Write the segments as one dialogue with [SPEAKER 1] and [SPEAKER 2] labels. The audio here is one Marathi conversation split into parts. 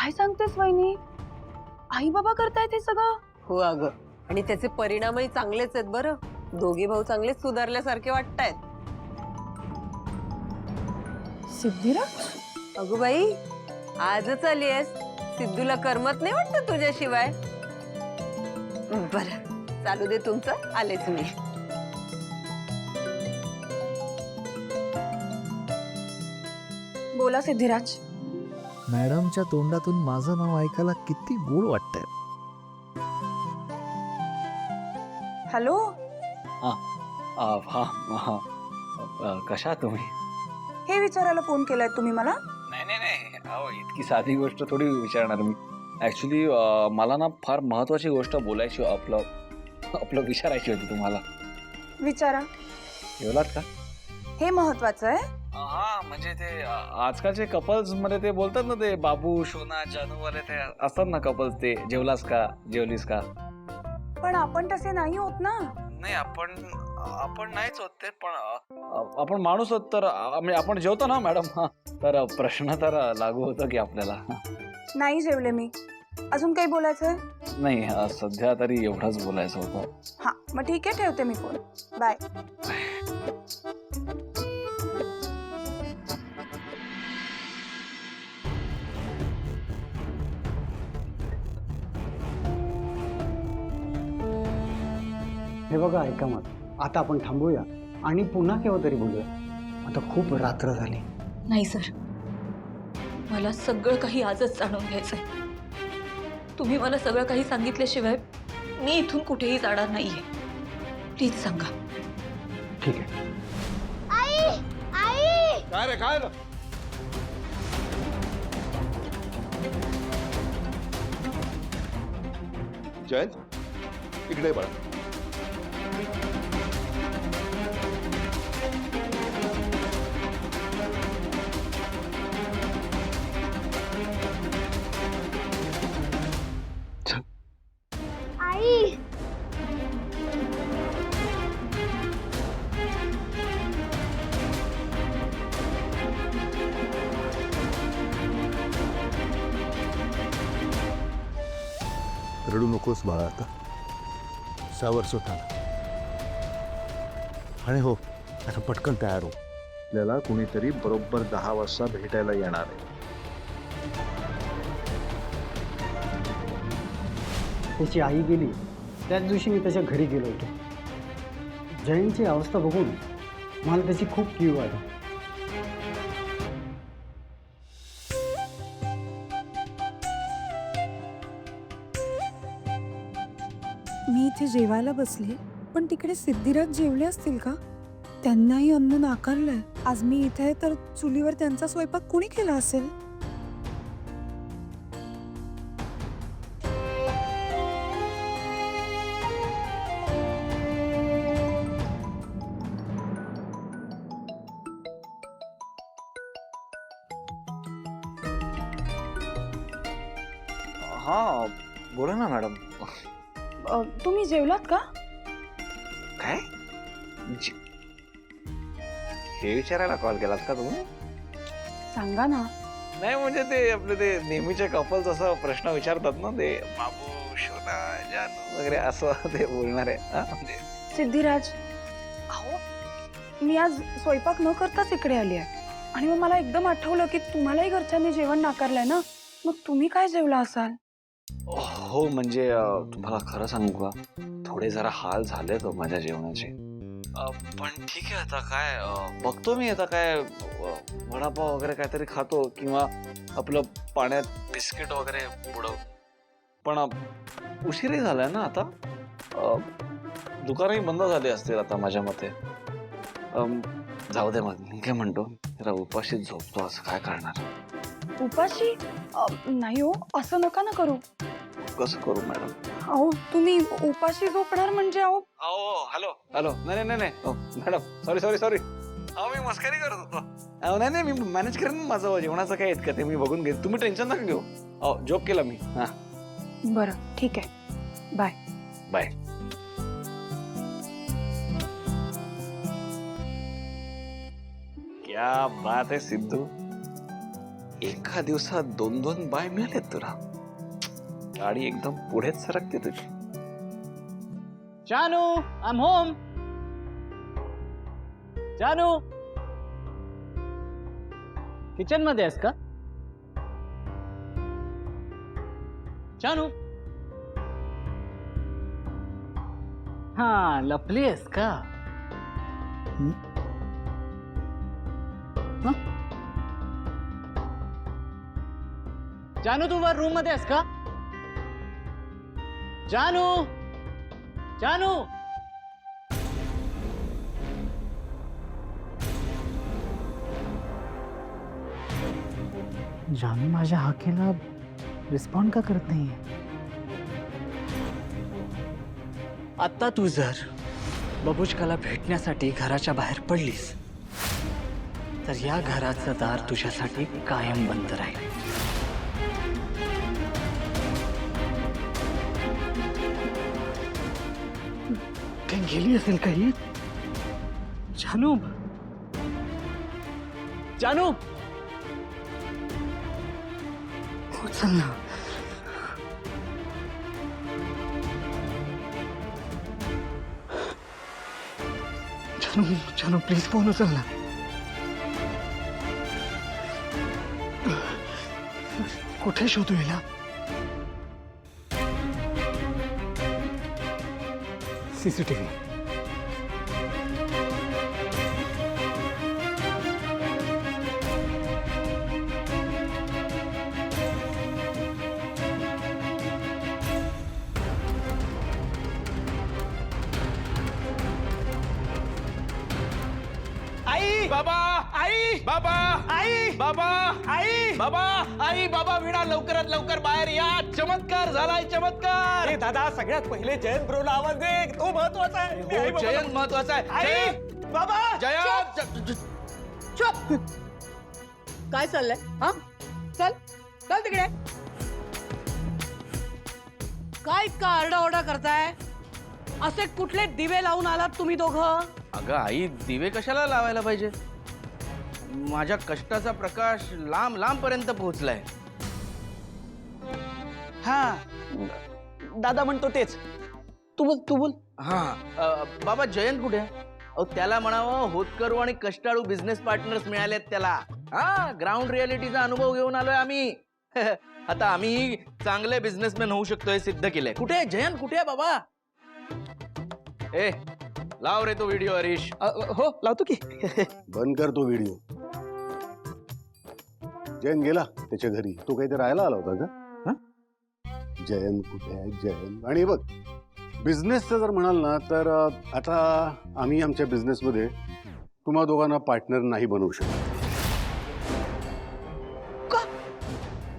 [SPEAKER 1] काय सांगतेस वहिनी? आई बाबा करतायत हे सगळं?
[SPEAKER 2] हो अगं, आणि त्याचे परिणामही चांगलेच आहेत बरं. दोघे भाऊ चांगलेच सुधारल्यासारखे वाटतायत.
[SPEAKER 1] सिद्धिराज?
[SPEAKER 2] अगं बाई, आजच आलीयस. सिद्धूला करमत नाही वाटत तुझ्याशिवाय. बरं, चालू दे तुमचं, आलेच मी.
[SPEAKER 1] बोला सिद्धिराज.
[SPEAKER 3] मॅडमच्या तोंडातून माझं नाव ऐकायला किती गोड वाटतंय.
[SPEAKER 1] हॅलो.
[SPEAKER 4] कशा आहात तुम्ही?
[SPEAKER 1] हे विचारायला फोन केलाय तुम्ही मला?
[SPEAKER 4] नाही अहो, इतकी साधी गोष्ट थोडी विचारणार मी. ऍक्च्युली मला ना फार महत्वाची गोष्ट बोलायची, आपलं विचारायची होती तुम्हाला.
[SPEAKER 1] विचारा.
[SPEAKER 4] जेवलात का?
[SPEAKER 1] हे महत्वाचं आहे.
[SPEAKER 4] हा, म्हणजे ते आजकालचे कपल्स मध्ये ते बोलतात ना, ते बाबू शोना जानू वाले ते असतात ना कपल्स, ते जेवलास का, जेवलीस का.
[SPEAKER 1] पण आपण तसे नाही होत ना.
[SPEAKER 4] नाही, आपण नाहीच होत ते, पण आपण माणूस होत तर आपण जेवतो ना मॅडम. तर प्रश्न तर लागू होतो की आपल्याला.
[SPEAKER 1] नाही जेवले मी. अजून काही बोलायचंय?
[SPEAKER 4] नाही, सध्या तरी एवढंच बोलायचं होतं.
[SPEAKER 1] हा, मग ठीक आहे, ठेवते मी फोन. बाय.
[SPEAKER 5] हे बघा, ऐका मत, आता आपण थांबूया आणि पुन्हा केव्हा तरी बोलूया. आता खूप रात्र झाली.
[SPEAKER 6] नाही सर, मला सगळं काही आजच जाणून घ्यायचंय. तुम्ही मला सगळं काही सांगितल्याशिवाय मी इथून कुठेही जाणार नाहीये. प्लीज सांगा.
[SPEAKER 5] ठीक आहे.
[SPEAKER 4] काय रे, काय?
[SPEAKER 7] जयंत, इकडे बघा. रडू नकोस बाळा, आता सावर स्वतःला. आणि हो, आता पटकन तयार हो. आपल्याला कुणीतरी बरोबर 10 वाजता भेटायला येणार आहे.
[SPEAKER 5] त्याची आई गेली त्याच दिवशी मी त्याच्या घरी गेलो होतो. जयंतची अवस्था बघून मला त्याची खूप कीव आली.
[SPEAKER 8] मी इथे जेवायला बसले, पण तिकडे सिद्धिराज जेवले असतील का? त्यांनाही अन्न नाकारलंय. आज मी इथे आहे तर चुलीवर त्यांचा स्वयंपाक कुणी केला असेल?
[SPEAKER 4] हा, बोला ना मॅडम.
[SPEAKER 1] तुम्ही जेवलात का?
[SPEAKER 4] काय? हे विचारायला कॉल केलात का तुम्ही?
[SPEAKER 1] सांगा ना.
[SPEAKER 4] नाही, म्हणजे ते आपले ते नेहमीचे कपल्स असा प्रश्न विचारतात ना, ते बाबू शोना जानू वगैरे असं ते बोलणार आहे. म्हणजे
[SPEAKER 1] सिद्धिराज, अहो, मी आज स्वयंपाक न करताच इकडे आली आहे. आणि मग मला एकदम आठवलं की तुम्हालाही घरच्यांनी जेवण नाकारलंय ना. मग तुम्ही काय जेवला असाल?
[SPEAKER 4] हो, म्हणजे तुम्हाला खरं सांगू का, थोडे जरा हाल झाले तो माझ्या जेवणाचे. पण ठीक आहे, आता काय बघतो मी. आता काय वडापाव वगैरे काहीतरी खातो, किंवा आपलं पाण्यात बिस्किट वगैरे बुडव. पण उशीरही झालाय ना आता. दुकानही बंद झाले असतील आता माझ्या मते. जाऊ दे, मग मी काय म्हणतो, जरा उपाशीच झोपतो. असं काय करणार?
[SPEAKER 1] उपाशी? नाही हो, असं नका ना करू.
[SPEAKER 4] कसं करू मॅडम?
[SPEAKER 1] अहो, तुम्ही उपाशी झोपणार म्हणजे? अहो,
[SPEAKER 4] हॅलो. नाही मॅडम, सॉरी. अहो, मी मस्करी करत होतो. अहो, नाही, मी मॅनेज करेन. माझं जेवणाचं काय इतकं ते मी बघून घेईन. तुम्ही टेन्शन नका घेऊ. अहो, जोक केला मी. हा,
[SPEAKER 1] बरं, ठीक आहे. बाय.
[SPEAKER 4] बाय. क्या बात है सिद्धू. एका दिवसात 2-2 बाय मिळालेत तुला. गाडी एकदम पुढेच सरकते तुझी.
[SPEAKER 5] जानू, आय एम होम. जानू, किचन मध्ये आहेस का? जानू, हा लपली आहेस का? जानू, तू वर रूम मध्ये आहेस का? जानू, जानू, जानू माझ्या हाकेला रिस्पॉन्ड का करत नाहीये? आता तू जर बबुचकाला भेटण्यासाठी घराच्या बाहेर पडलीस तर या घराचं दार तुझ्यासाठी कायम बंद राहील. काही गेली असेल काही? जानू, जानू, उचल ना. जानू, जानू प्लीज फोन उचल ना. कुठे शोधू याला? सीसीटीव्ही. आई,
[SPEAKER 9] बाबा
[SPEAKER 5] आई,
[SPEAKER 9] बाबा
[SPEAKER 5] आई,
[SPEAKER 9] बाबा
[SPEAKER 5] आई,
[SPEAKER 9] बाबा आई बाबा विडा लवकरात लवकर बाहेर या. चमत्कार झालाय चमत्कार.
[SPEAKER 5] अरे दादा, सगळ्यात पहिले जयंत ब्रोला आवाज दे. तो महत्वाचा आहे. मी आई
[SPEAKER 9] हो,
[SPEAKER 5] बाबाला-
[SPEAKER 9] जयंत महत्वाचा आहे.
[SPEAKER 5] आई,
[SPEAKER 9] जयंत,
[SPEAKER 5] बाबा,
[SPEAKER 9] जयंत
[SPEAKER 2] चुप. काय चाललंय? हा, चल चल तिकडे. काय का आरडाओरडा करताय? असे कुठले दिवे लावून आलात तुम्ही दोघं?
[SPEAKER 9] अगं आई, दिवे कशाला लावायला पाहिजे? माझ्या कष्टाचा प्रकाश लांब लांब पर्यंत पोहोचलाय.
[SPEAKER 5] हा दादा म्हणतो तेच. तू बोल, तू बोल.
[SPEAKER 9] हा बाबा, जयंत कुठे आहे? अहो, त्याला म्हणावं होतकरू आणि कष्टाळू बिझनेस पार्टनर्स मिळालेत त्याला. हा, ग्राउंड रियालिटीचा अनुभव घेऊन आलोय आम्ही. आता आम्ही चांगले बिझनेसमॅन होऊ शकतोय सिद्ध केलंय. कुठे आहे जयंत? कुठे आहे बाबा? ए, लाव रे तो व्हिडिओ हरीश.
[SPEAKER 5] हो लावतो की.
[SPEAKER 7] बंद कर तो व्हिडिओ. जयंत गेला त्याच्या घरी. तो काही राहायला आला होता का? जयंत कुठे आहे? जयंत. आणि बघ, बिझनेसचं जर म्हणाल ना तर आता आम्ही आमच्या बिझनेसमध्ये तुम्हा दोघांना पार्टनर नाही बनवू शकत.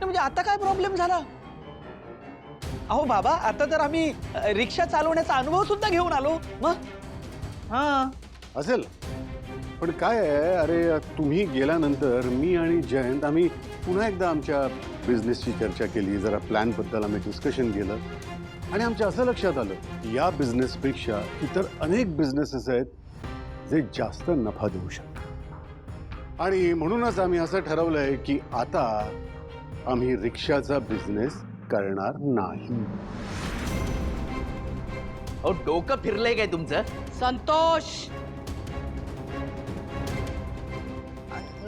[SPEAKER 5] म्हणजे आता काय प्रॉब्लेम झाला? अहो बाबा, आता तर आम्ही रिक्षा चालवण्याचा अनुभव सुद्धा घेऊन आलो. मग
[SPEAKER 9] हा,
[SPEAKER 7] असेल, पण काय आहे, अरे तुम्ही गेल्यानंतर मी आणि जयंत आम्ही पुन्हा एकदा आमच्या बिझनेसची चर्चा केली. जरा प्लॅनबद्दल आम्ही डिस्कशन केलं आणि आमच्या असं लक्षात आलं की या बिझनेसपेक्षा इतर अनेक बिझनेसेस आहेत जे जास्त नफा देऊ शकतात. आणि म्हणूनच आम्ही असं ठरवलंय की आता आम्ही रिक्षाचा बिझनेस करणार नाही.
[SPEAKER 9] अहो, डोकं फिरलंय काय तुमचं?
[SPEAKER 2] संतोष,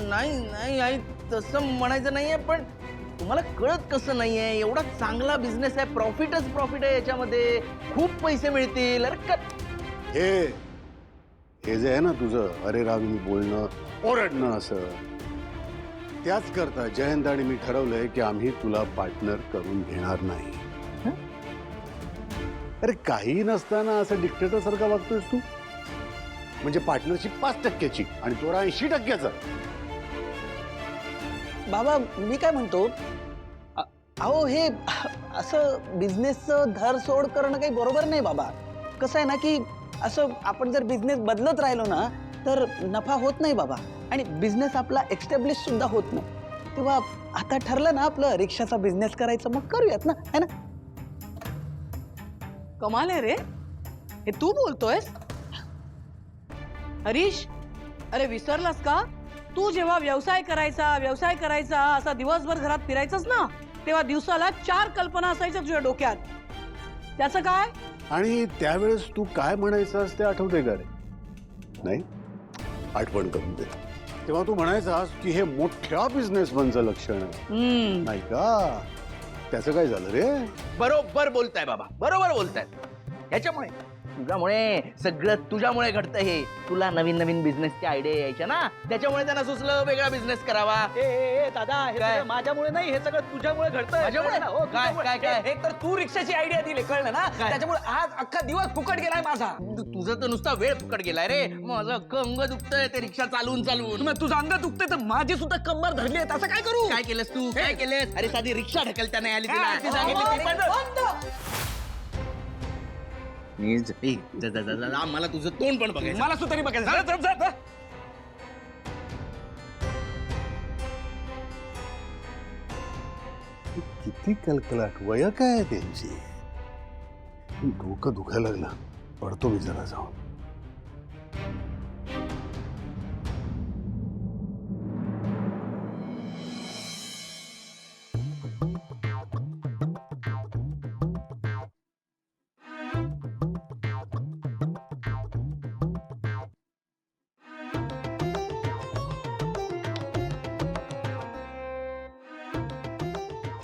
[SPEAKER 9] नाही नाही आई, तसं म्हणायचं नाहीये, पण तुम्हाला कळत कसं नाहीये? एवढा चांगला बिझनेस आहे, प्रॉफिटच प्रॉफिट आहे याच्यामध्ये. खूप पैसे मिळतील. अरे
[SPEAKER 7] हे जे आहे ना तुझं अरे राग बोलणं, ओरडणं, असं त्याच करता जयंत आणि मी ठरवलंय की आम्ही तुला पार्टनर करून घेणार नाही. अरे काही नसताना असं डिक्टेटर सारखा वागतोयस तू. म्हणजे पार्टनरशिप 5%ची आणि तो 80%चा.
[SPEAKER 5] बाबा, मी काय म्हणतो, अहो हे असं बिझनेसचं धर सोड करणं काही बरोबर नाही बाबा. कसं आहे ना की असं आपण जर बिझनेस बदलत राहिलो ना तर नफा होत नाही बाबा, आणि बिझनेस आपला एक्स्टॅब्लिश सुद्धा होत नाही. तेव्हा आता ठरलं ना आपलं रिक्षाचा बिझनेस करायचं, मग करूयात ना, है ना?
[SPEAKER 2] कमाल आहे रे, हे तू बोलतोयस? हरीश, अरे विसरलास का?
[SPEAKER 10] तू जेव्हा व्यवसाय करायचा असा दिवसभर घरात फिरायचंस ना, तेव्हा दिवसाला 4 कल्पना असायच्या तुझ्या डोक्यात. त्याचं काय?
[SPEAKER 7] आणि त्यावेळेस तू काय म्हणायचास ते आठवते का रे? नाही, आठवण करून दे. तेव्हा तू म्हणायचास की हे मोठ्या बिझनेसमनचं लक्षण आहे, नाही का? त्याचं काय झालं रे?
[SPEAKER 9] बरोबर बोलताय बाबा, बरोबर बोलताय. ह्याच्यामुळे तुझ्यामुळे सगळं तुझ्यामुळे घडतं. हे तुला नवीन नवीन बिझनेसची आयडिया यायच्या ना, त्याच्यामुळे त्यांना सुचलं वेगळा बिझनेस करावा.
[SPEAKER 5] दादा हे
[SPEAKER 9] काय?
[SPEAKER 5] सगळं माझ्यामुळे नाही, हे सगळं तुझ्यामुळे घडतंय.
[SPEAKER 9] माझ्यामुळे?
[SPEAKER 5] हो,
[SPEAKER 9] काय
[SPEAKER 5] तुझ्यामुळे.
[SPEAKER 9] काय काय
[SPEAKER 5] एक तर तू रिक्षाची आयडिया दिली, कळलं ना?
[SPEAKER 9] काय?
[SPEAKER 5] त्याच्यामुळे आज अख्खा दिवस फुकट गेलाय माझा.
[SPEAKER 9] तुझं तर नुसता वेळ फुकट गेलाय रे. माझं अख्खं अंग दुखतंय ते रिक्षा चालवून चालवून.
[SPEAKER 5] मग तुझं अंग दुखते तर माझी सुद्धा कंबर धरली आहे, असं काय करू?
[SPEAKER 9] काय केलंस तू? काय केलंस? अरे साधी रिक्षा ढकलता नाही आली
[SPEAKER 5] काय?
[SPEAKER 9] तुला. सांगितलं ती पण. मला तुझं तोंड पण बघायचं.
[SPEAKER 5] मला सुद्धा नाही बघायचं. जा, जा, जा.
[SPEAKER 7] किती कलकलाट, वय काय आहे त्यांची? डोकं दुखायला लागलं, पडतो मी जरा जाऊन.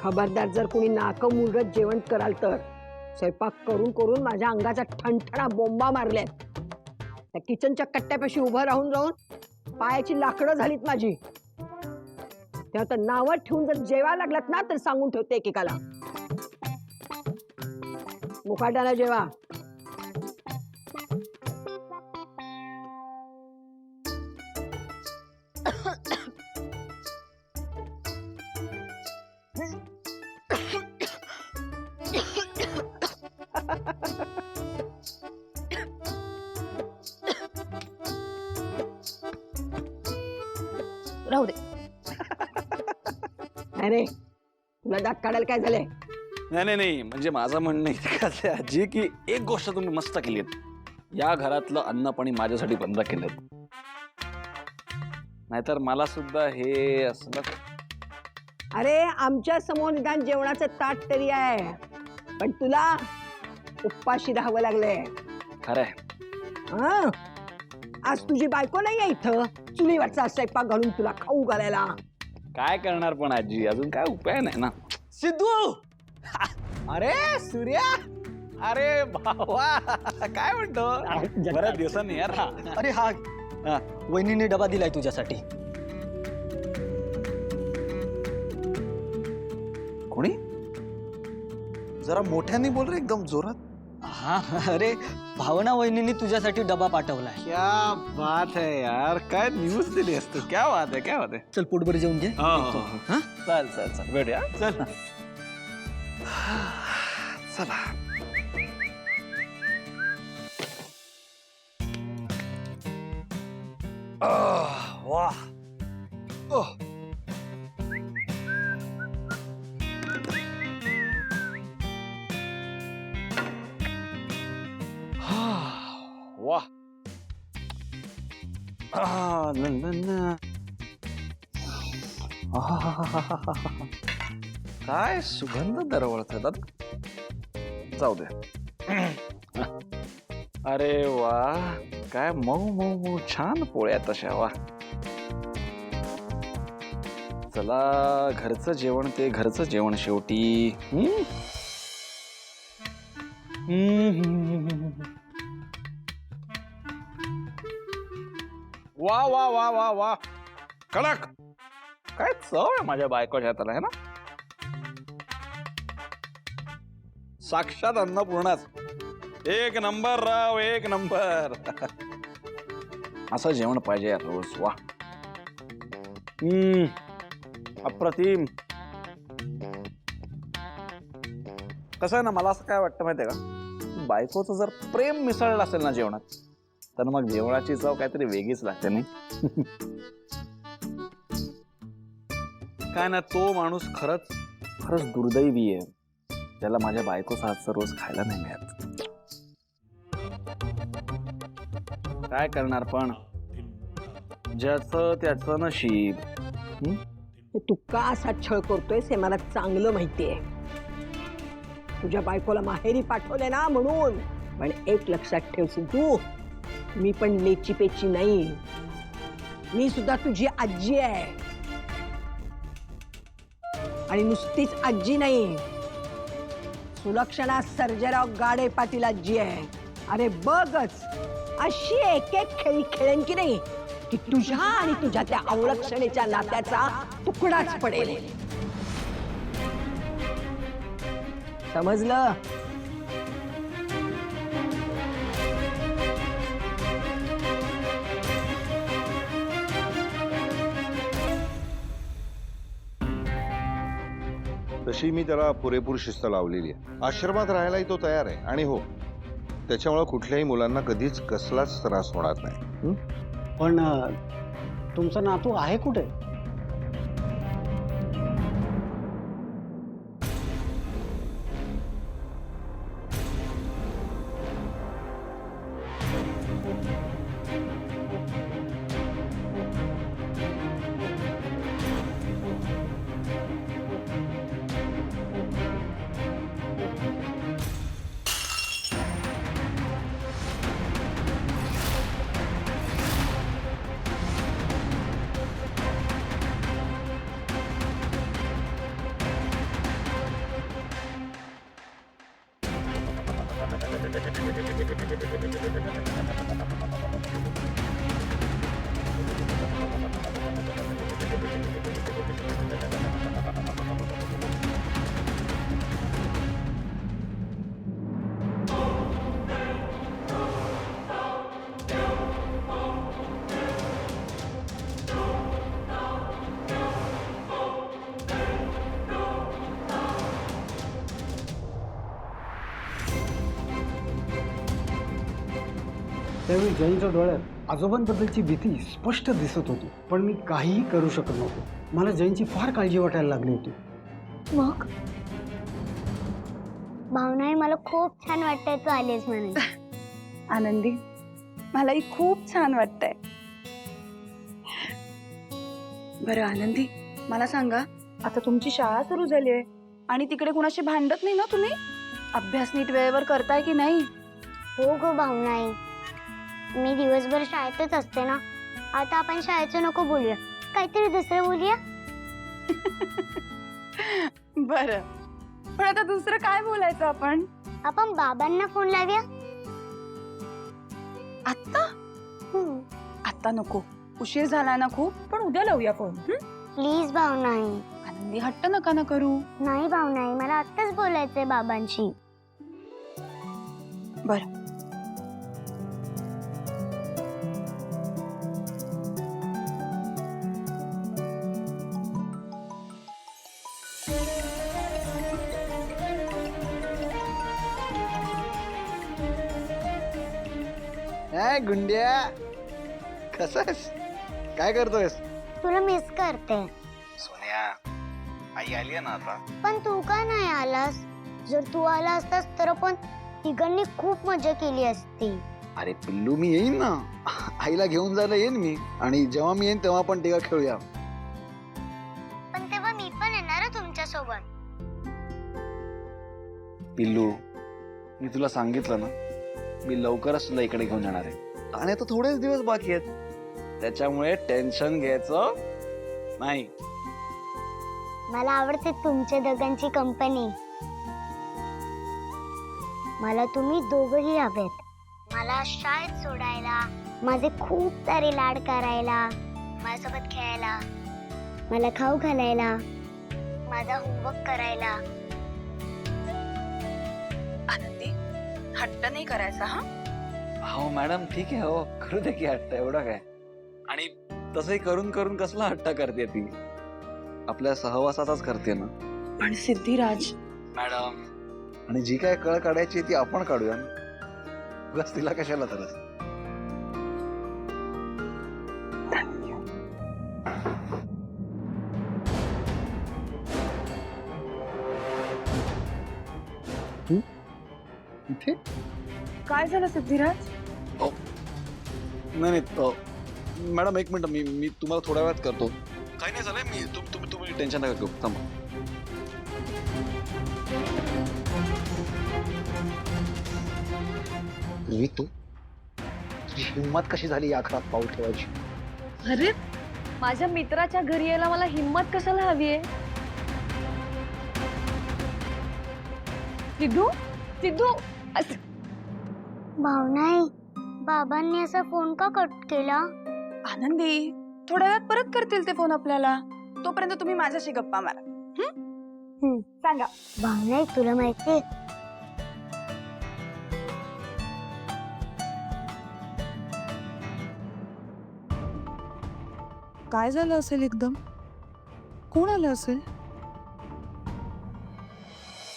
[SPEAKER 11] खबरदार, जर कोणी नाकं मुरगत जेवण कराल तर स्वयंपाक करून करून माझ्या अंगाचा ठणठणा बोंबा मारल्यात. त्या किचनच्या कट्ट्यापाशी उभं राहून राहून पायाची लाकडं झालीत माझी. तेव्हा तर नावं ठेवून जर जेवायला लागलात ना तर सांगून ठेवते एकेकाला, मुकाट्याला जेवा.
[SPEAKER 6] राहू दे.
[SPEAKER 11] अरे तुला दात काढायला काय झालंय?
[SPEAKER 4] नाही, म्हणजे माझं म्हणणं इतकं आहे आजी की एक गोष्ट तुम्ही मस्त केली, या घरातलं अन्न पाणी माझ्यासाठी बंद केलं. नाहीतर मला सुद्धा हे असं.
[SPEAKER 11] अरे आमच्या समोर निदान जेवणाचं ताट तरी आहे, पण तुला उपाशी राहावं लागलंय.
[SPEAKER 4] खरंय.
[SPEAKER 11] हं? आज तुझी बायको नाहीये इथं चुलीवरचा स्वयंपाक घालून तुला खाऊ घालायला.
[SPEAKER 4] काय करणार पण आजी, अजून काय उपाय नाही ना.
[SPEAKER 5] सिद्धू, अरे सूर्या, अरे भावा, काय म्हणतो?
[SPEAKER 4] बऱ्याच दिवसांनी यार.
[SPEAKER 5] अरे हा, वहिनीने डबा दिलाय तुझ्यासाठी.
[SPEAKER 3] कोणी? जरा मोठ्याने बोल रे, एकदम जोरात.
[SPEAKER 5] हा, अरे भावना वहिनीने तुझ्यासाठी डबा पाठवलाय.
[SPEAKER 4] क्या बात है यार, काय न्यूज दिली असतो. क्या बात आहे, क्या बात आहे.
[SPEAKER 5] चल पोटभर जेवून घे.
[SPEAKER 4] हा, चल चल चल, भेटूया. चल चला. वाह. वाह. काय सुगंध दरवळतात. जाऊ दे. अरे वा, काय मऊ मऊ मऊ छान पोळ्या तशा. वा. चला, घरचं जेवण ते घरचं जेवण शेवटी. वा वा वा वा वा, कडक. काय चव आहे माझ्या बायकोच्या हाताला, है ना? साक्षात अन्नपूर्णाच. एक नंबर राव, एक नंबर. असं जेवण पाहिजे यार रोज. वा. अप्रतिम. कसं आहे ना, मला असं काय वाटतं माहितीये का, बायकोचं जर प्रेम मिसळलं असेल ना जेवणात, तर मग जेवणाची चव काहीतरी वेगळीच लागते नाही. काय ना, तो माणूस खरंच खरंच दुर्दैवी आहे, त्याला माझ्या बायकोचा हातचा रोज खायला नाही मिळत. काय करणार, पण ज्याचं त्याचं नशीब.
[SPEAKER 11] तू का असा छळ करतोयस हे मला चांगलं माहितीये. तुझ्या बायकोला माहेरी पाठवले ना म्हणून. पण एक लक्षात ठेव सिद्धू, मी पण लेची पेची नाही. मी सुद्धा तुझी आजी आहे. आणि नुसतीच आजी नाही, सुलक्षणा सर्जेराव गाडे पाटील आजी आहे. अरे बघच, अशी एक एक खेळी खेळेन की नाही की तुझ्या आणि तुझ्या त्या अवलक्षणेच्या नात्याचा तुकडाच पडेल. समजलं?
[SPEAKER 12] तशी मी त्याला पुरेपूर शिस्त लावलेली आहे. आश्रमात राहायलाही तो तयार आहे. आणि हो, त्याच्यामुळे कुठल्याही मुलांना कधीच कसलाच त्रास होणार नाही.
[SPEAKER 5] पण तुमचा नातू आहे कुठे?
[SPEAKER 13] त्यावेळी जयंतच्या डोळ्यात आजोबांबद्दलची भीती स्पष्ट दिसत होती. पण मी काहीही करू शकत नव्हतो. मला जयंतची फार काळजी वाटायला लागली होती.
[SPEAKER 1] मग
[SPEAKER 14] भावना, मला खूप छान वाटतंय तू आलीस म्हणून.
[SPEAKER 1] आनंदी, मलाही खूप छान वाटतंय. बरं आनंदी, मला सांगा, आता तुमची शाळा सुरू झाली आहे आणि तिकडे कुणाशी भांडत नाही ना तुम्ही? अभ्यास नीट वेळेवर करताय की नाही?
[SPEAKER 14] हो ग भावनाई, मी दिवसभर शाळेतच असते ना. आता आपण शाळेचं नको बोलूया, काहीतरी दुसरं बोलूया.
[SPEAKER 1] बरं, पण आता दुसरं काय बोलायचं आपण?
[SPEAKER 14] आपण बाबांना फोन लावूया.
[SPEAKER 1] आत्ता? आत्ता नको, उशीर झाला ना खूप. पण उद्या लावूया फोन.
[SPEAKER 14] प्लीज भावनाई.
[SPEAKER 1] आनंदी, हट्ट नका ना करू.
[SPEAKER 14] नाही भावनाई, मला आत्ताच बोलायचंय बाबांशी.
[SPEAKER 1] बरं.
[SPEAKER 5] गुंड्या, कसा आहेस? काय करतोयस?
[SPEAKER 14] तुला मिस करते.
[SPEAKER 4] सोन्या, आई आली आहे ना आता.
[SPEAKER 14] पण तू का नाही आलास? जर तू आला असतास तर आपण तिघांनी खूप मजा केली असती.
[SPEAKER 5] अरे पिल्लू, मी येईन ना. आईला घेऊन जायला येईन मी. आणि जेव्हा मी येईन तेव्हा आपण तिघा खेळूया.
[SPEAKER 14] पण तेव्हा मी पण येणार तुमच्या सोबत.
[SPEAKER 4] पिल्लू, मी तुला सांगितलं ना, मी लवकरच तुला इकडे घेऊन जाणार आहे. आणि आता थोडेच दिवस बाकी आहेत, त्याच्यामुळे टेन्शन घ्यायचं नाही.
[SPEAKER 14] मला आवडते तुमच्या दोघांची कंपनी. मला तुम्ही दोघही हवेत. मला शाळेत सोडायला, माझे खूप सारे लाड करायला, माझ्यासोबत खेळायला, मला खाऊ घालायला, माझा होमवर्क करायला.
[SPEAKER 1] आनंदी, हट्ट नाही करायचा हा.
[SPEAKER 4] हो मॅडम, ठीक आहे. हो, करू दे की हट्ट, एवढं काय. आणि तसंही करून करून कसला हट्ट करते ती? आपल्या सहवासाचाच करते ना.
[SPEAKER 1] पण सिद्धिराज
[SPEAKER 4] मॅडम, आणि जी काय कळ काढायची ती आपण काढूया. बस तिला कशाला तरच.
[SPEAKER 5] इथे
[SPEAKER 1] काय झालं सिद्धिराज?
[SPEAKER 4] नाही, मॅडम एक मिनिट, मी तुम्हाला थोड्या वेळात करतो. काही नाही झालंय, मी तुम्ही टेन्शन नका घेऊ. थांबा.
[SPEAKER 5] तू तुझी हिंमत कशी झाली या घरात पाऊल ठेवायची?
[SPEAKER 6] अरे माझ्या मित्राच्या घरी यायला मला हिंमत कशाला हवीये? सिद्धू सिद्धू
[SPEAKER 14] भावना, बाबांनी असा फोन का कट केला?
[SPEAKER 1] आनंदी, थोड्या वेळात परत करतील ते फोन आपल्याला. तोपर्यंत तुम्ही माझ्याशी गप्पा मारा. सांगा.
[SPEAKER 14] भावना, तुला माहितीये
[SPEAKER 8] काय झालं असेल एकदम? कोण आलं असेल?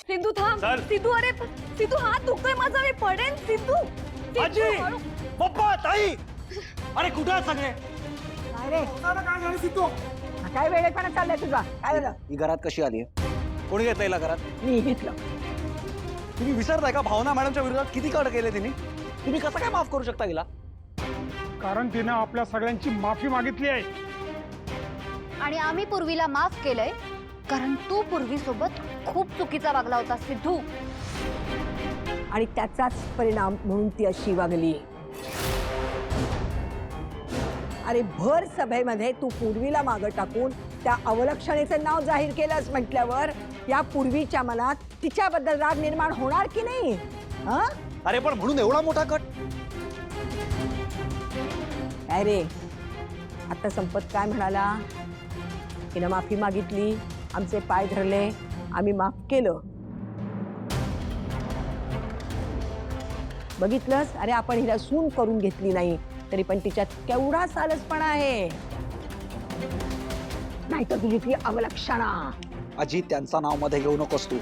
[SPEAKER 6] सिद्धू थांब. सिद्धू अरे सिद्धू हात दुखतोय माझा, मी पडेन. सिद्धू
[SPEAKER 5] पप्पा, ताई, अरे कुठे आहेत सगळे?
[SPEAKER 11] काय वेळेपणा चाललाय तुझा? काय झालं?
[SPEAKER 5] ही घरात कशी आली? कोणी घेतलं हिला घरात?
[SPEAKER 11] मी घेतलं.
[SPEAKER 5] तुम्ही विसरताय का भावना मॅडमच्या विरोधात किती कट केले तिने? तुम्ही कसं काय माफ करू शकता हिला?
[SPEAKER 13] कारण तिनं आपल्या सगळ्यांची माफी मागितली आहे.
[SPEAKER 6] आणि आम्ही पूर्वीला माफ केलंय कारण तू पूर्वी सोबत खूप चुकीचा वागला होता सिद्धू.
[SPEAKER 11] आणि त्याचाच परिणाम म्हणून ती अशी वागली. अरे भर सभेमध्ये तू पूर्वीला मागं टाकून त्या अवलक्षणेचे नाव जाहीर केलंस म्हटल्यावर या पूर्वीच्या मनात तिच्याबद्दल राग निर्माण होणार की नाही?
[SPEAKER 5] अरे पण म्हणून एवढा मोठा कट?
[SPEAKER 11] काय रे, आता संपत काय म्हणाला? तिनं माफी मागितली, आमचे पाय धरले, आम्ही माफ केलं. बघितलंस? अरे आपण हिला सून करून घेतली नाही तरी पण तिच्यात केवढा सालसपणा आहे. नाहीतर तुझी ती अवलक्षणा.
[SPEAKER 5] आजी, त्यांचा नाव मध्ये घेऊ नकोस तू.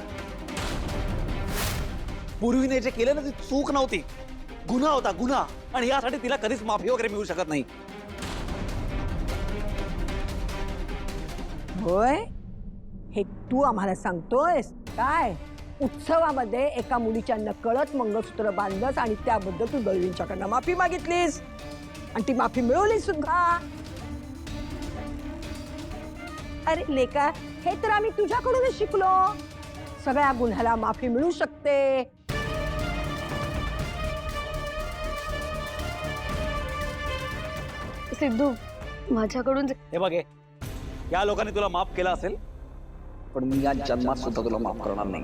[SPEAKER 5] पूर्वीने जे केलं ना ती चूक नव्हती, गुन्हा होता, गुन्हा. आणि यासाठी तिला कधीच माफी वगैरे मिळू शकत नाही.
[SPEAKER 11] होय, हे तू आम्हाला सांगतोयस काय? उत्सवामध्ये एका मुलीच्या नकळत मंगळसूत्र बांधलंस आणि त्याबद्दल तू दळवींच्याकडनं माफी मागितलीस आणि ती माफी मिळवली सुद्धा. अरे लेका, हे तर आम्ही तुझ्याकडूनच शिकलो. सगळ्या गुन्ह्याला माफी मिळू शकते.
[SPEAKER 6] सिद्धू माझ्याकडून
[SPEAKER 5] हे बघे, या लोकांनी तुला माफ केलं असेल पण मी या जन्मात सुद्धा तुला माफ करणार नाही.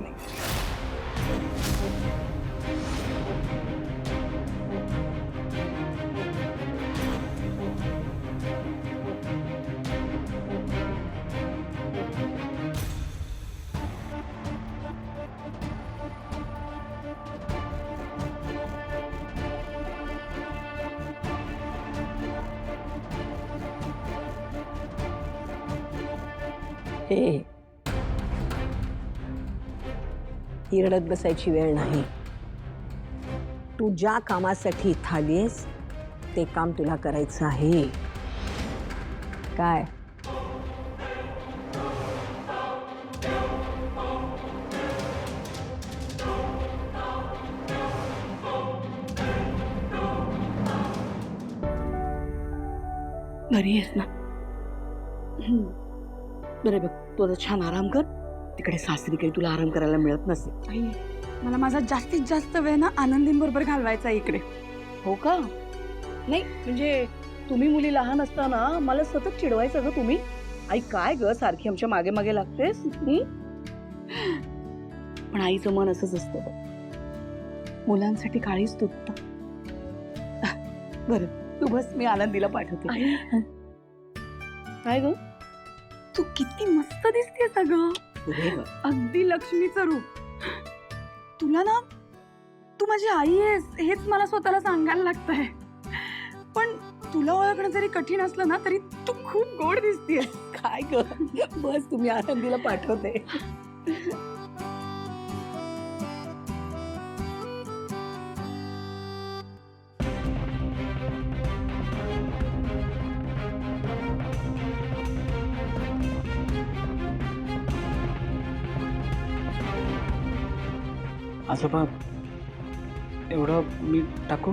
[SPEAKER 11] हे ही रडत बसायची वेळ नाही. तू ज्या कामासाठी इथं आलीस ते काम तुला करायचं आहे. काय?
[SPEAKER 10] बरी आहेस ना? बरं बघ, तू आता छान आराम कर. तिकडे सासरी काही तुला आराम करायला मिळत नसेल.
[SPEAKER 1] आई, मला माझा जास्तीत जास्त वेळ ना आनंदींबरोबर घालवायचा इकडे.
[SPEAKER 10] हो का? नाही म्हणजे तुम्ही मुली लहान असताना मला सतत चिडवायचं ग तुम्ही. आई काय ग सारखी आमच्या मागे मागे लागतेस? पण आईचं मन असंच असतं बघ, मुलांसाठी काळीच तुटतं. बरं तू बस, मी आनंदीला पाठवते. काय ग?
[SPEAKER 1] तू किती मस्त दिसतेस अगं. अगदी लक्ष्मीचं रूप. तुला ना, तू माझी आई आहेस हेच मला स्वतःला सांगायला लागतंय. पण तुला ओळखणं जरी कठीण असलं ना तरी तू खूप गोड दिसतेस.
[SPEAKER 10] काय ग? बस तुम्ही आनंदीला पाठवते.
[SPEAKER 5] आजोबा, एवढं मी टाकू?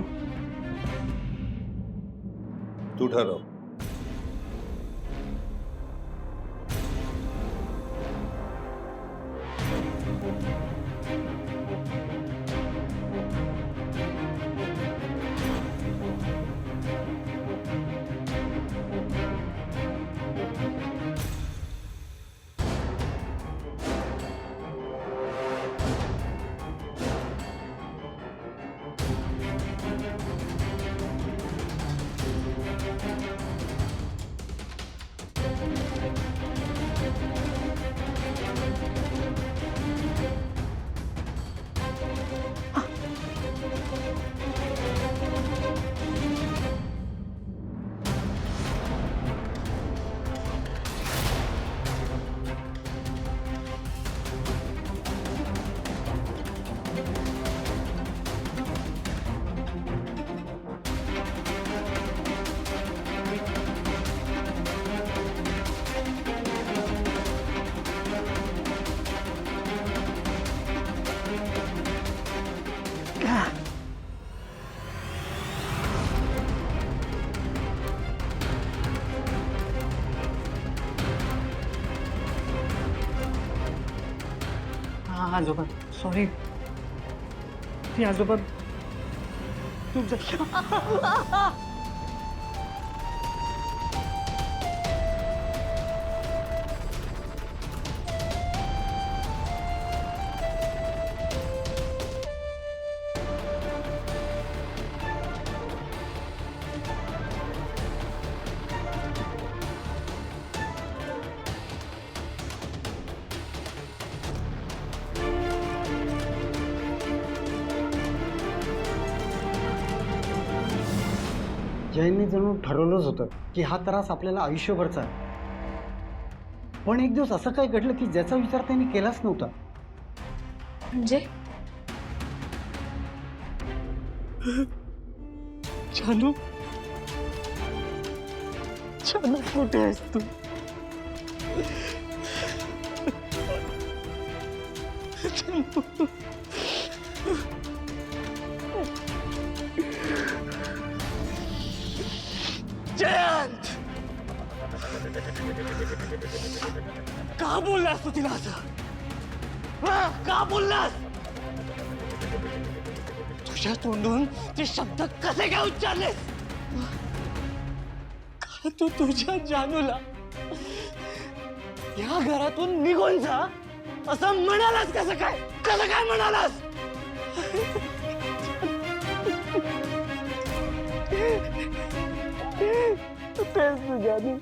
[SPEAKER 12] तू ठरव.
[SPEAKER 13] हा आजोबा सॉरी. ती आजोबा तुमचं जयंतने जणू ठरवलंच होतं की हा त्रास आपल्याला आयुष्यभरचा आहे. पण एक दिवस असं काय घडलं की ज्याचा विचार त्यांनी केलाच नव्हता.
[SPEAKER 6] म्हणजे
[SPEAKER 13] जानू जानू कुठे आहेस तू? जयंत का बोललास तू तिला असं? का बोललास? तुझ्या तोंडून ते शब्द कसे काय उच्चारलेस? का तू तुझ्या जानूला या घरातून निघून जा असं म्हणालास? कसं काय म्हणालास? तेच तू जानू.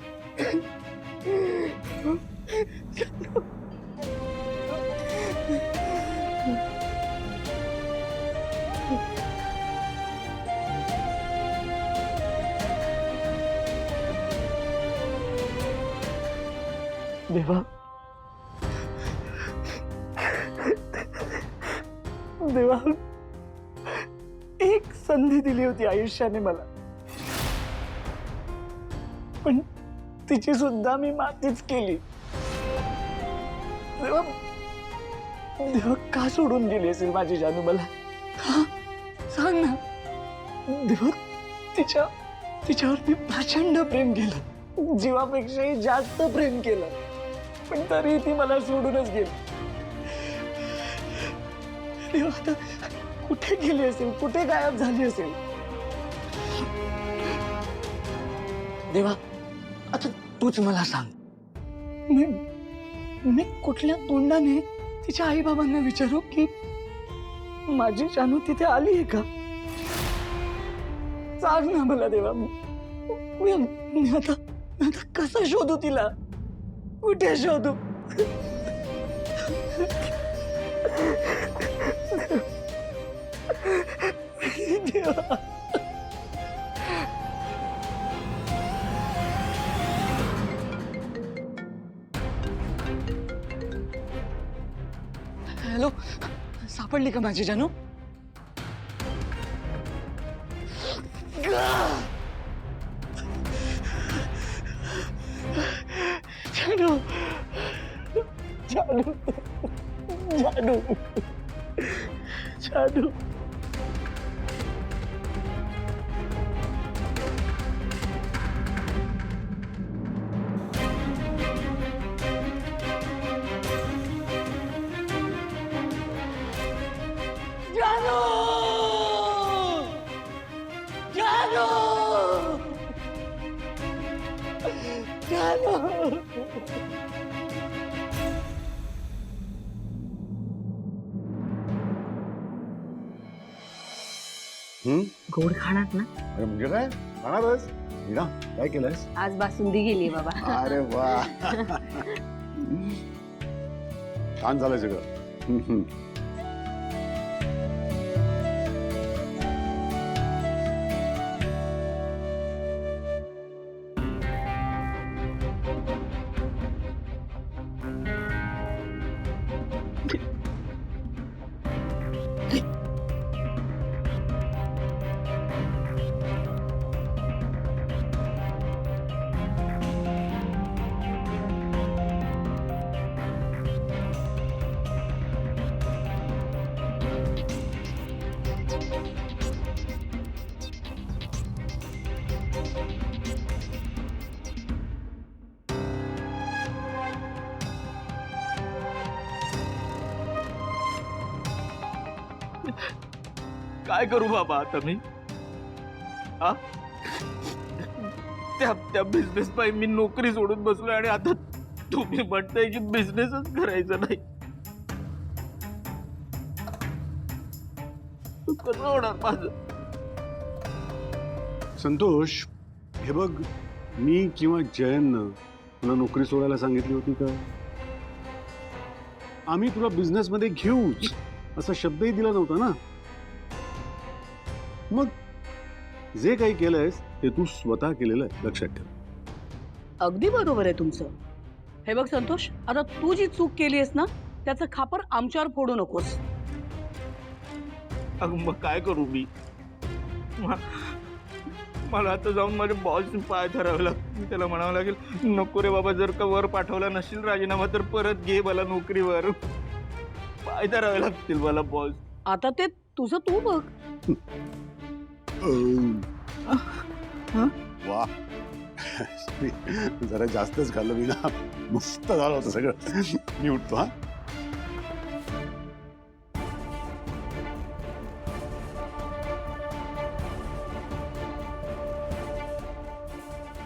[SPEAKER 13] देवा देवा एक संधी दिली होती आयुष्याने मला, पण तिची सुद्धा मी मातीच केली. देवा देवा का सोडून गेली असेल माझी जानू मला? सांग ना देवा. तिच्यावर मी प्रचंड प्रेम केलं, जीवापेक्षाही जास्त प्रेम केलं, पण तरी ती मला सोडूनच गेली. देवा आता कुठे गेली असेल, कुठे गायब झाली असेल? देवा आता तूच मला सांग, मी कुठल्या तोंडाने तिच्या आई बाबांना विचारू की माझी जानू तिथे आली आहे का? सांग ना मला देवा. मी आता कसं शोधू तिला? कुठे शोधू? देवा हॅलो, सापडली का माझी जानू? जानू जानू जानू जानू
[SPEAKER 2] गोड खाणार ना?
[SPEAKER 7] अरे म्हणजे काय खाणारच? मीना काय केलंयस?
[SPEAKER 2] आज बासुंदी गेली बाबा.
[SPEAKER 7] अरे वा छान झालंय सगळं.
[SPEAKER 9] काय करू बाबा आता मी? हा? त्या बिझनेस पायी मी नोकरी सोडून बसलोय आणि आता तुम्ही म्हणताय की बिझनेसच करायचा नाही. कसं होणार माझं?
[SPEAKER 7] संतोष, हे बघ, मी किंवा जयननं तुला नोकरी सोडायला सांगितली होती का? आम्ही तुला बिझनेस मध्ये घेऊच असा शब्दही दिला नव्हता ना. मग जे काही केलंयस ते तू स्वतः केलेलं आहे, लक्षात ठेव.
[SPEAKER 10] अगदी बरोबर आहे तुमचं. हे बघ संतोष, आता तू जी चूक केली आहेस ना त्याचं खापर आमच्यावर फोडू नकोस.
[SPEAKER 9] अगं मग काय करू मी? मला आता जाऊन माझ्या बॉसने पाय धरावे लागतील. मी त्याला म्हणावं लागेल, नको रे बाबा, जर का वर पाठवला नसेल राजीनामा तर परत घे मला नोकरीवर. पाय धरावे लागतील मला बॉस.
[SPEAKER 10] आता ते तुझं तू बघ.
[SPEAKER 7] वा, जरा जास्तच खाल्लं मी ना. मस्त झालं होतं सगळं. मी उठतो हा.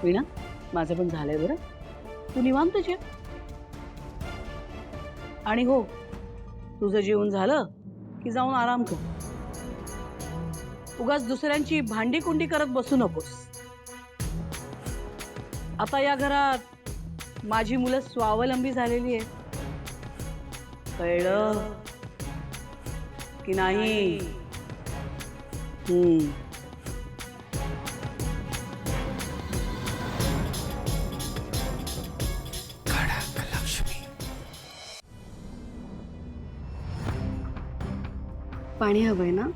[SPEAKER 10] वीणा, माझं पण झालंय बरं. तू निवांत जे. आणि हो, तुझं जेवण झालं की जाऊन आराम कर. उगाच दुसऱ्यांची भांडी कुंडी करत बसू नकोस. आता या घरात माझी मुलं स्वावलंबी झालेली आहेत. कळलं की नाही?
[SPEAKER 1] पाणी हवंय ना?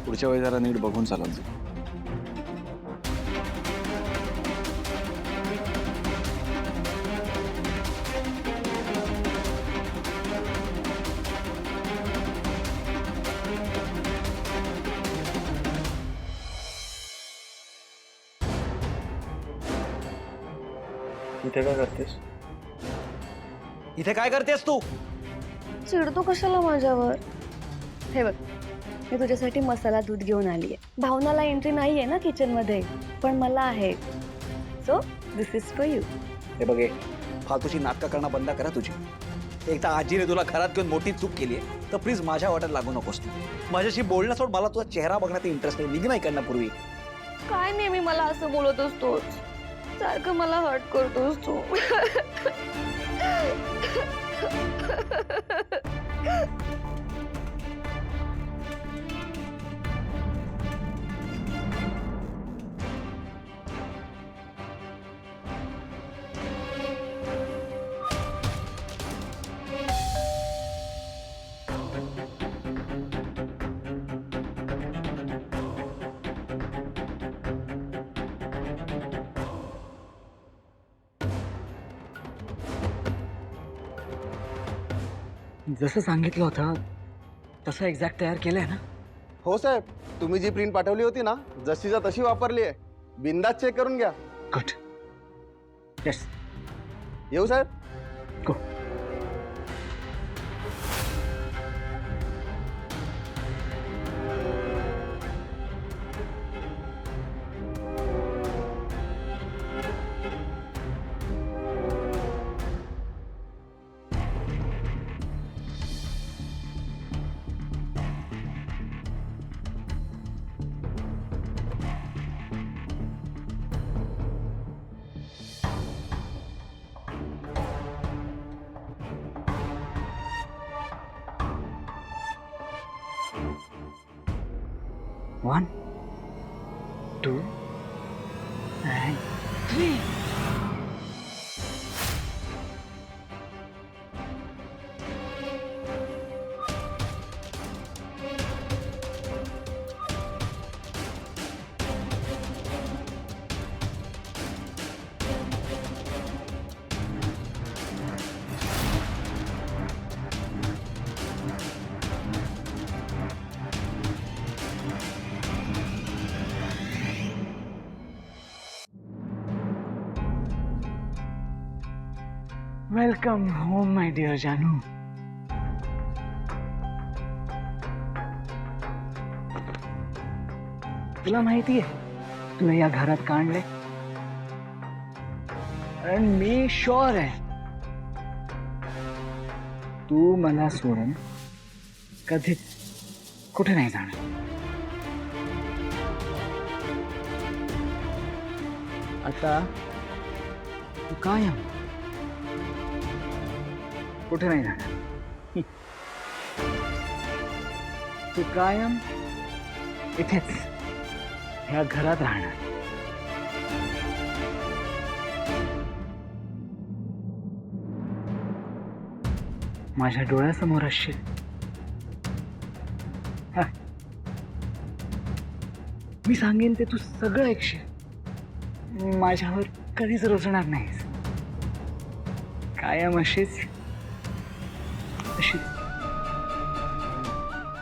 [SPEAKER 4] पुढच्या वेळी जरा नीट बघून चालत जा. इथे काय करतेस?
[SPEAKER 5] इथे काय करतेस तू?
[SPEAKER 1] चिडतो कशाला माझ्यावर? हे बघ, मी तुझ्यासाठी मसाला दूध घेऊन आलीये. भावनाला एंट्री नाहीये ना किचन मध्ये, पण मला आहे. So this is for you.
[SPEAKER 5] हे बघे, फालतूची नाटकं करणं बंद करा तुझी. एकदा आजीने तुला घरात घेऊन मोठी चूक केली आहे तर प्लीज माझ्या वाट्यात लागू नकोस. माझ्याशी बोलणं सोड. मला तुझा चेहरा बघण्यात इंटरेस्ट नाही. निघ नाही करण्यापूर्वी.
[SPEAKER 1] काय नेहमी मला असं बोलत असतोस? सारखं मला हर्ट करतोस तू.
[SPEAKER 5] जसं सांगितलं होतं तसं एक्झॅक्ट तयार केलंय ना?
[SPEAKER 15] हो साहेब, तुम्ही जी प्रिंट पाठवली होती ना जशीच्या तशी वापरली आहे. बिंदास चेक करून घ्या.
[SPEAKER 5] गुड. येस.
[SPEAKER 15] येऊ साहेब?
[SPEAKER 5] गो.
[SPEAKER 13] 1 2 and 3. Welcome home, my dear Janu. तुला माहितीये तुला या घरात का आणलंय? कारण मी शुअर आहे तू मला सोडून कधीच कुठे नाही जाणार. आता तू कायम कुठे नाही जाणार. तू कायम इथेच ह्या घरात राहणार. माझ्या डोळ्यासमोर असशील. हा. मी सांगेन ते तू सगळं ऐकशील. माझ्यावर कधीच रोचणार नाहीस. कायम अशीच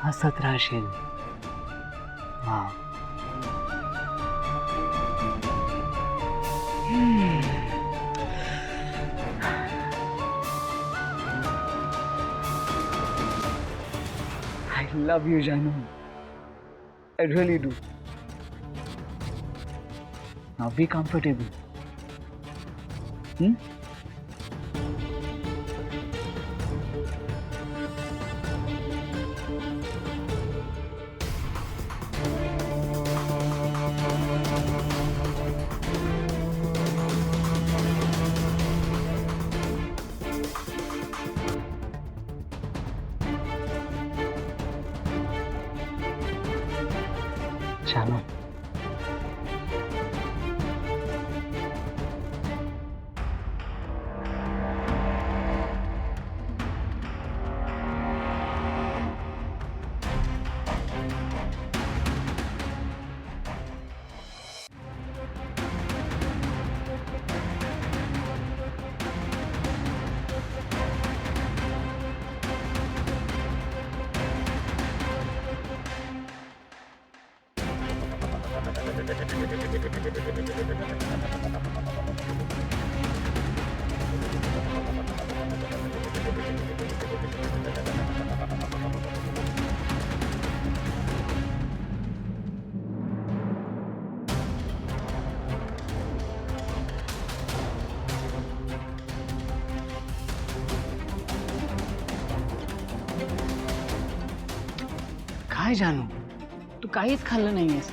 [SPEAKER 13] हसत राहशील. हा. I love you, Janu. I really do. Now be comfortable. Janu. काय जानू, तू काहीच खाल्लं नाहीयेस.